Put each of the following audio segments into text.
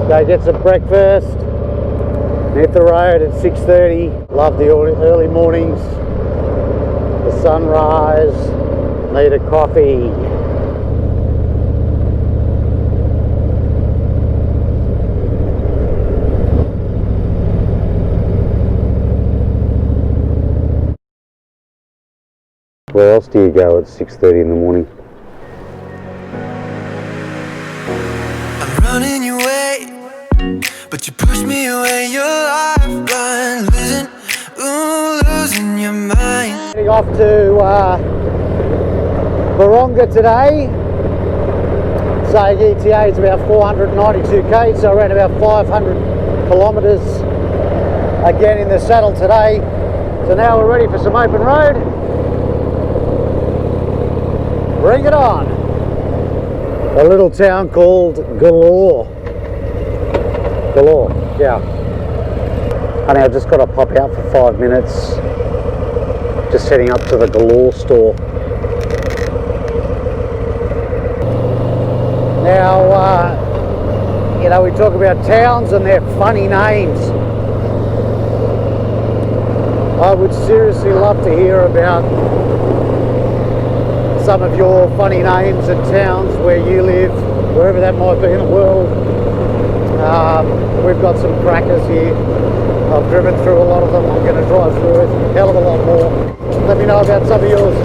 Go get some breakfast. Hit the road at 6:30. Love the early mornings. The sunrise. Need a coffee. Where else do you go at 6:30 in the morning? I'm running your way, but you push me away. Your lifeline, losing your mind. Heading off to Buronga today. Saying ETA is about 492 k, so around about 500 kilometres. Again in the saddle today. So now we're ready for some open road. Bring it on. A little town called Galore. Galore, yeah. Honey, I've just got to pop out for 5 minutes. Just heading up to the Galore store. Now, you know, we talk about towns and their funny names. I would seriously love to hear about some of your funny names and towns where you live, wherever that might be in the world. We've got some crackers here. I've driven through a lot of them. I'm going to drive through a hell of a lot more. Let me know about some of yours.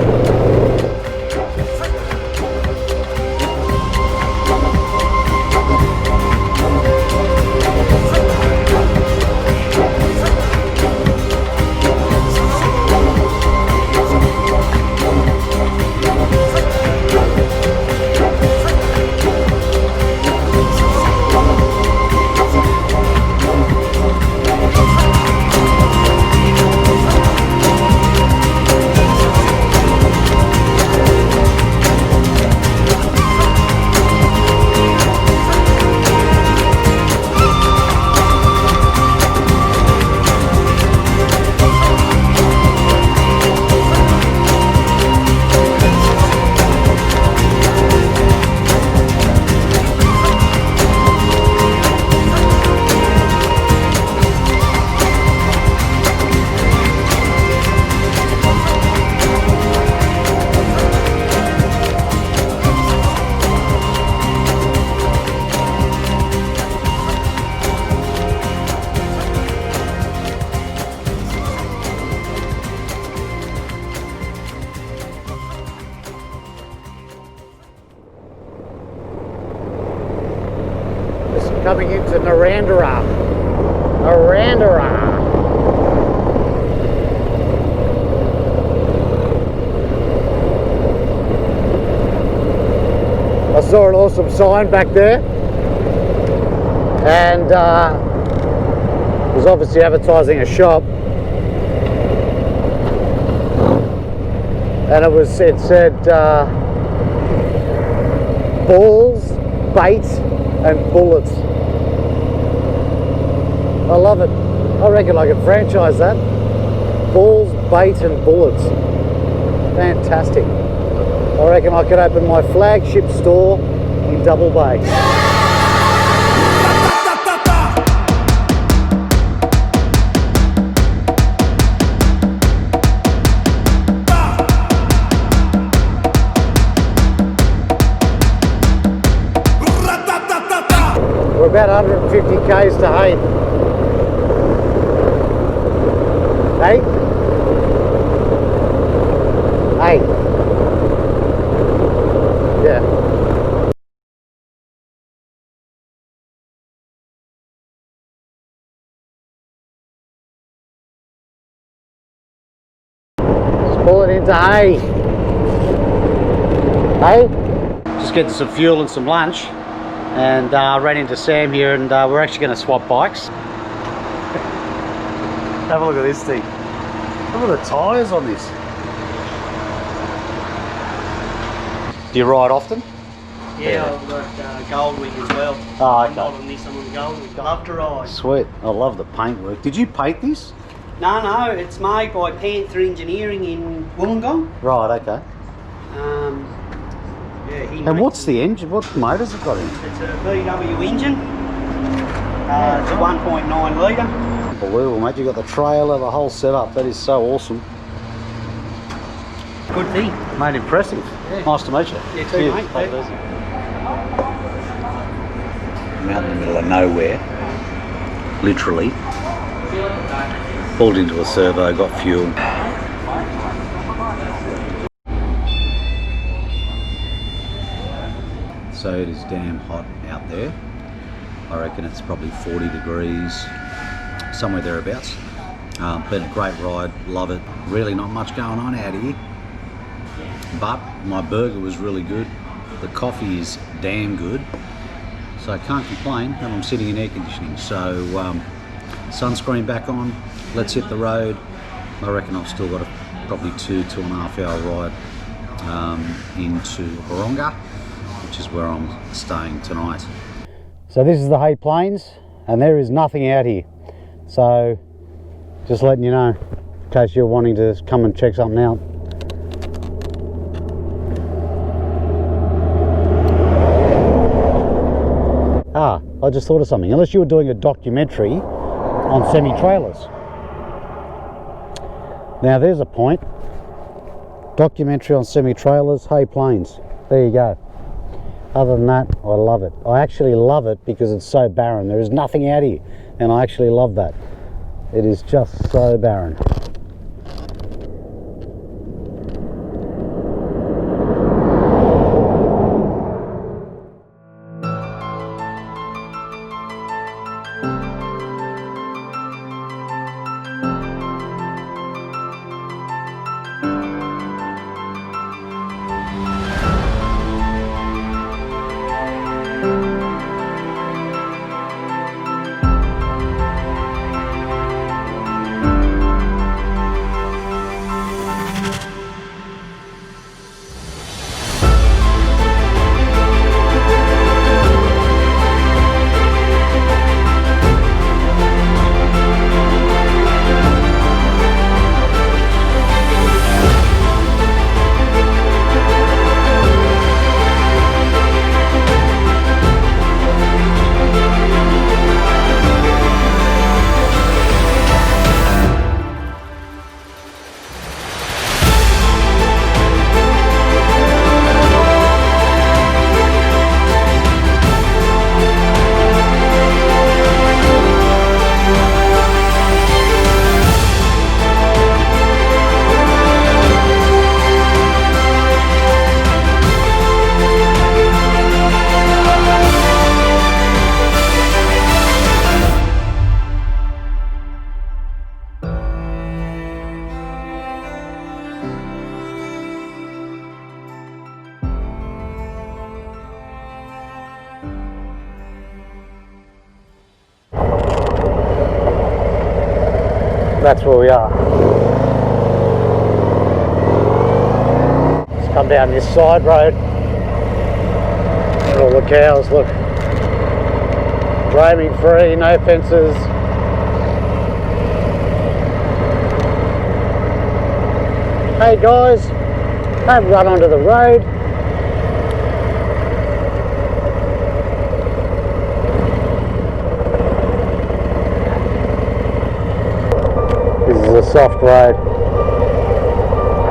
Coming into Mildura. I saw an awesome sign back there, and it was obviously advertising a shop, and it said balls, bait and bullets. I love it. I reckon I could franchise that. Balls, bait and bullets. Fantastic. I reckon I could open my flagship store in Double Bay. We're about 150 k's to Hay. Hey? Hey. Yeah. Just pull it into Hay. Hey? Just getting some fuel and some lunch, and ran into Sam here, and we're actually going to swap bikes. Have a look at this thing. Look at the tyres on this. Do you ride often? Yeah, I've got Grueling as well. Oh, okay. I'm not on this, I'm on Grueling. Love to ride. Sweet. I love the paintwork. Did you paint this? No, it's made by Panther Engineering in Wollongong. Right, okay. Yeah, And what's the engine? What motors it got in? It's a VW engine. It's a 1.9 litre. Unbelievable, mate. You got the trailer, the whole setup. That is so awesome. Good thing. Mate, impressive. Yeah. Nice to meet you. You too, mate. Take it easy. I'm out in the middle of nowhere. Literally. Pulled into a servo, got fuel. So it is damn hot out there. I reckon it's probably 40 degrees, somewhere thereabouts. Been a great ride, love it. Really not much going on out here. But my burger was really good. The coffee is damn good. So I can't complain, and I'm sitting in air conditioning. So sunscreen back on, let's hit the road. I reckon I've still got a probably 2.5 hour ride into Buronga, which is where I'm staying tonight. So this is the Hay Plains, and there is nothing out here. So just letting you know, in case you're wanting to come and check something out. I just thought of something. Unless you were doing a documentary on semi-trailers. Now there's a point. Documentary on semi-trailers, Hay Plains. There you go. Other than that, I love it. I actually love it because it's so barren. There is nothing out here, and I actually love that. It is just so barren. That's where we are. Let's come down this side road. Look at all the cows, look. Roaming free, no fences. Hey guys, don't run onto the road. A soft road.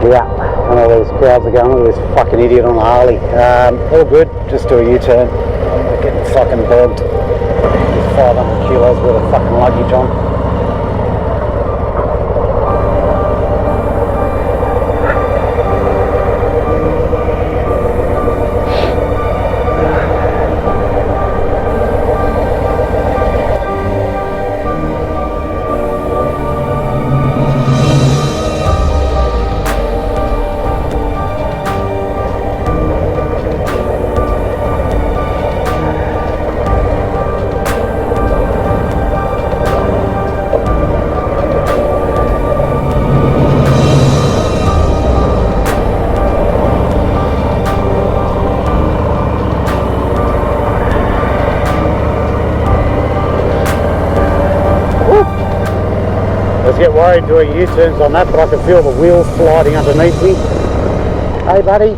Yeah, and all these crowds are going. Look at this fucking idiot on the Harley. All good, just do a U-turn. We're getting fucking bogged. There's 500 kilos worth of fucking luggage on. Get worried doing U-turns on that, but I can feel the wheels sliding underneath me. Hey buddy.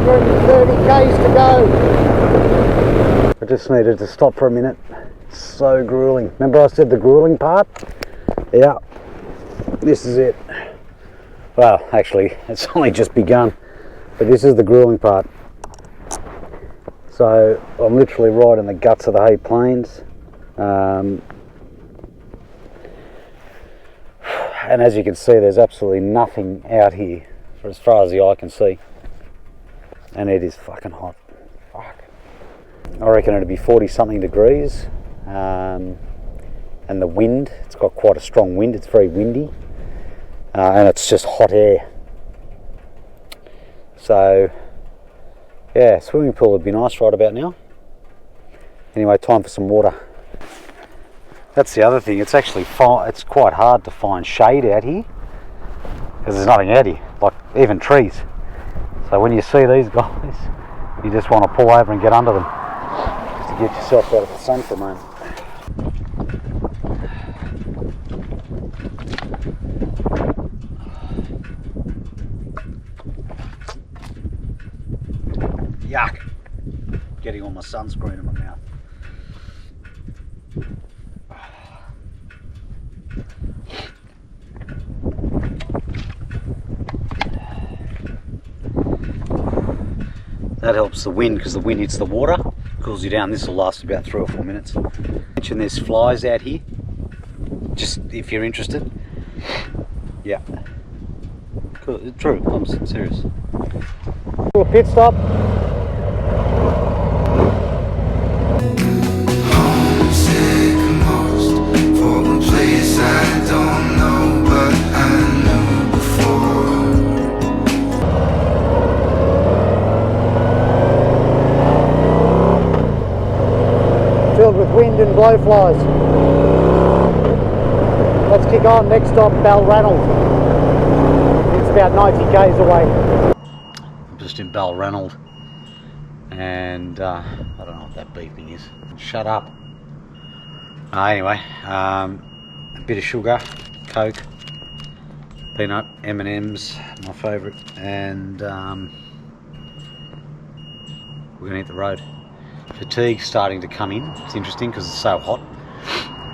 230 k's to go. I just needed to stop for a minute. It's so grueling. Remember I said the grueling part? Yeah, this is it. Well, actually, it's only just begun, but this is the grueling part. So I'm literally right in the guts of the Hay Plains. And as you can see, there's absolutely nothing out here for as far as the eye can see. And it is fucking hot. Fuck. I reckon it'll be 40 something degrees. And the wind, it's got quite a strong wind, it's very windy. And it's just hot air. So, yeah, swimming pool would be nice right about now. Anyway, time for some water. That's the other thing, it's actually it's quite hard to find shade out here because there's nothing out here, like even trees. So when you see these guys, you just want to pull over and get under them just to get yourself out of the sun for a moment. Yuck! Getting all my sunscreen in my mouth. That helps the wind because the wind hits the water, cools you down. This will last about 3 or 4 minutes. Mention there's flies out here, just if you're interested. Yeah. Cool. True, I'm serious. A pit stop. Filled with wind and blowflies. Let's kick on. Next stop, Balranald. It's about 90 k's away. I'm just in Balranald, and I don't know what that beeping is. Shut up. Anyway, a bit of sugar, Coke, peanut, M&Ms, my favourite, and we're going to hit the road. Fatigue's starting to come in. It's interesting because it's so hot.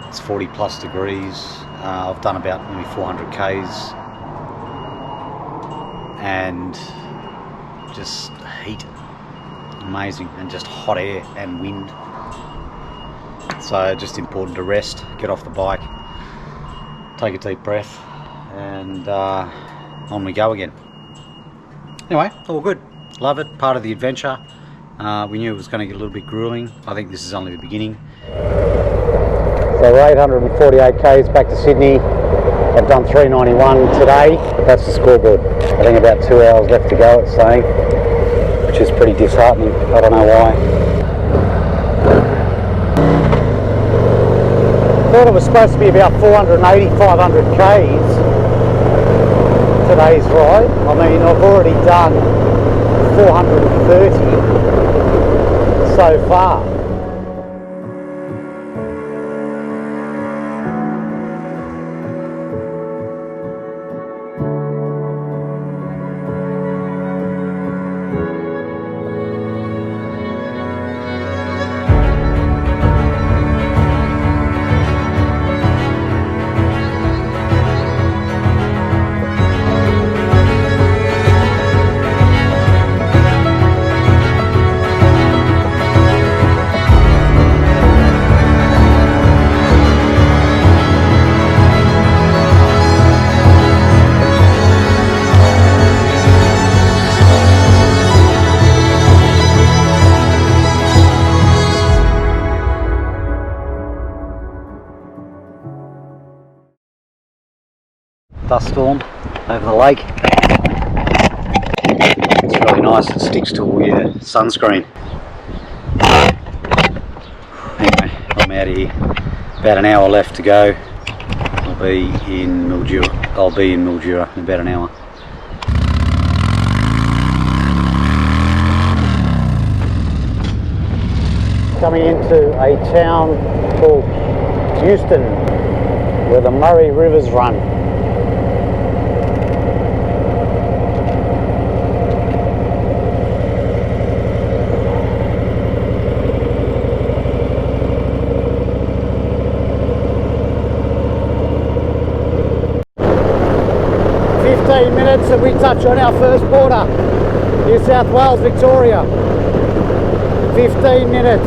It's 40 plus degrees. I've done about nearly 400 k's and just heat, amazing, and just hot air and wind. So just important to rest, get off the bike, take a deep breath, and on we go again. Anyway, all good. Love it. Part of the adventure. We knew it was going to get a little bit grueling. I think this is only the beginning. So we're 848 k's back to Sydney. I've done 391 today. That's the scoreboard. I think about 2 hours left to go, it's saying, which is pretty disheartening. I don't know why. Thought it was supposed to be about 480, 500 k's today's ride. I mean, I've already done 430 so far. Dust storm over the lake. It's really nice, it sticks to all your sunscreen. Anyway, I'm out of here. About an hour left to go. I'll be in Mildura in about an hour. Coming into a town called Houston, where the Murray Rivers run. 15 minutes and we touch on our first border, New South Wales, Victoria. 15 minutes.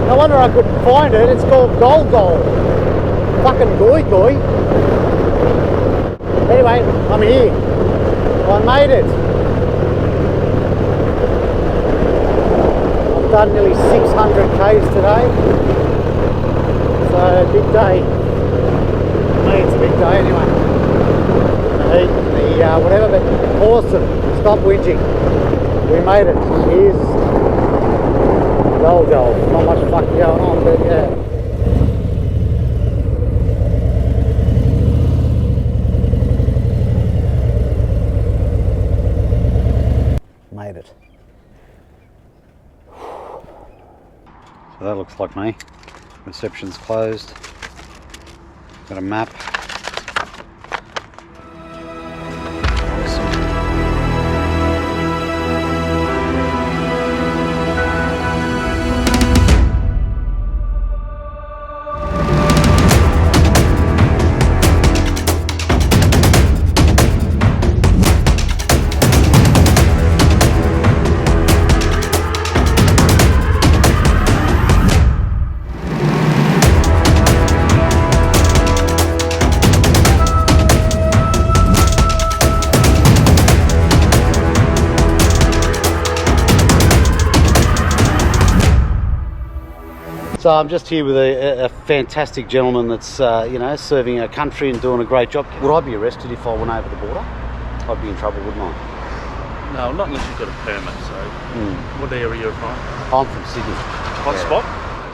No wonder I couldn't find it. It's called Galore. Fucking goy. Anyway, I'm here. I made it. I've done nearly 600 k's today. So big day. For me, it's a big day anyway. The heat, the whatever, but awesome. Stop whinging. We made it. Here's Galore. Not much fuck going on, but yeah. Made it. So that looks like me. Reception's closed. Got a map. So I'm just here with a fantastic gentleman that's, you know, serving our country and doing a great job. Would I be arrested if I went over the border? I'd be in trouble, wouldn't I? No, not unless you've got a permit, so... What area are you from? I'm from Sydney. Hot spot?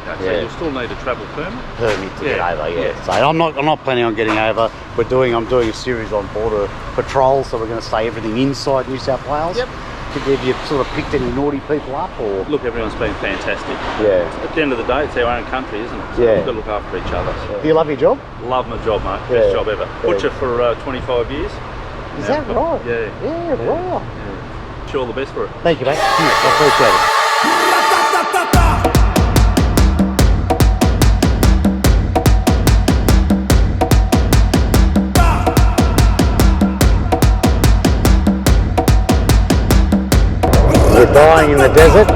Okay, so you'll still need a travel permit? Permit to get over, yeah. So I'm not planning on getting over. I'm doing a series on border patrol, so we're going to stay everything inside New South Wales. Yep. Have you sort of picked any naughty people up, or? Look, everyone's been fantastic. Yeah. At the end of the day, it's our own country, isn't it? So Yeah. we've got to look after each other. So. Do you love your job? Love my job, mate. Yeah. Best job ever. Butcher for 25 years. Is that right? Yeah. Yeah, right. Yeah. Wish you all the best for it. Thank you, mate. I appreciate it. We're dying in the desert.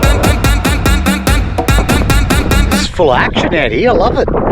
It's full of action out here, I love it.